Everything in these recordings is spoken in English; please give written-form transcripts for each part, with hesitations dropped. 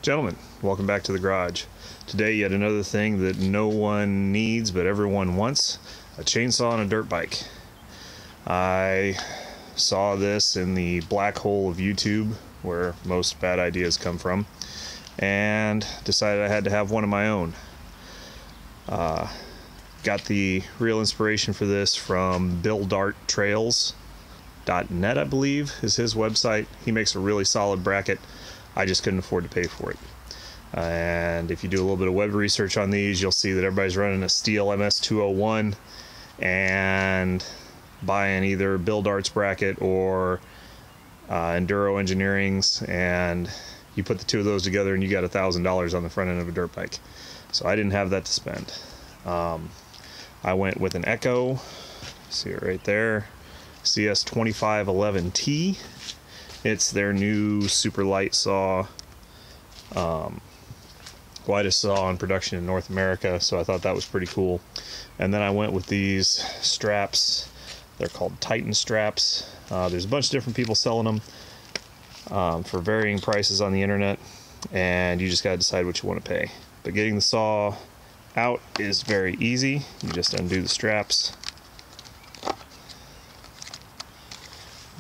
Gentlemen, welcome back to the garage. Today, yet another thing that no one needs but everyone wants: a chainsaw and a dirt bike. I saw this in the black hole of YouTube, where most bad ideas come from, and decided I had to have one of my own. Got the real inspiration for this from BillDartTrails.net, I believe, is his website. He makes a really solid bracket. I just couldn't afford to pay for it. And if you do a little bit of web research on these, you'll see that everybody's running a Stihl MS201 and buying either Bill Dart's bracket or Enduro Engineering's, and you put the two of those together and you got $1,000 on the front end of a dirt bike. So I didn't have that to spend. I went with an Echo, see it right there, CS2511T. It's their new super light saw, lightest saw in production in North America, so I thought that was pretty cool. And then I went with these straps. They're called Titan straps. There's a bunch of different people selling them for varying prices on the internet, and you just got to decide what you want to pay. But getting the saw out is very easy. You just undo the straps,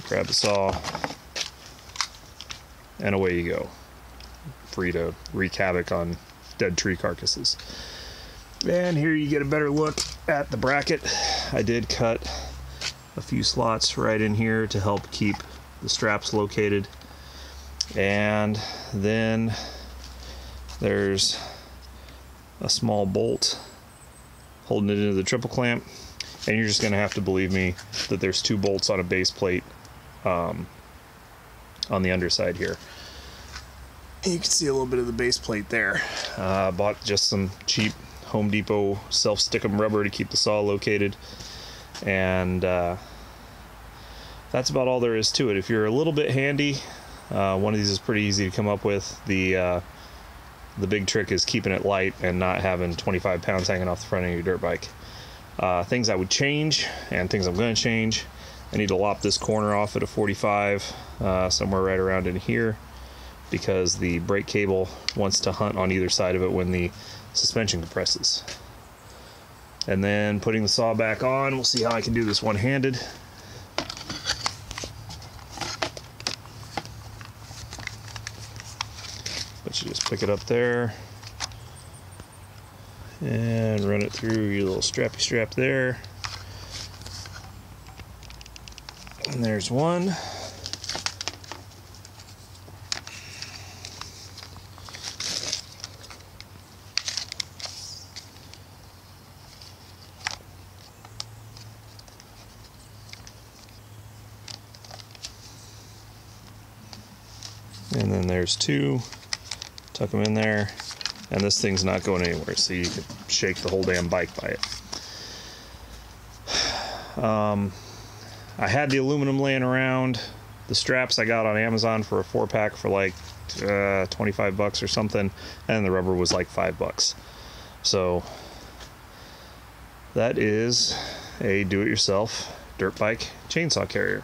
grab the saw, and away you go, free to wreak havoc on dead tree carcasses. And here you get a better look at the bracket. I did cut a few slots right in here to help keep the straps located, and then there's a small bolt holding it into the triple clamp, and you're just going to have to believe me that there's two bolts on a base plate on the underside here. You can see a little bit of the base plate there. Bought just some cheap Home Depot self-stickum rubber to keep the saw located, and that's about all there is to it. If you're a little bit handy, one of these is pretty easy to come up with. The big trick is keeping it light and not having 25 pounds hanging off the front of your dirt bike. Things I would change, and things I'm going to change: I need to lop this corner off at a 45, somewhere right around in here, because the brake cable wants to hunt on either side of it when the suspension compresses. And then putting the saw back on, we'll see how I can do this one-handed. But you just pick it up there and run it through your little strappy strap there. And there's one. And then there's two. Tuck them in there, and this thing's not going anywhere, so you can shake the whole damn bike by it. I had the aluminum laying around. The straps I got on Amazon for a 4-pack for like 25 bucks or something, and the rubber was like $5. So that is a do-it-yourself dirt bike chainsaw carrier.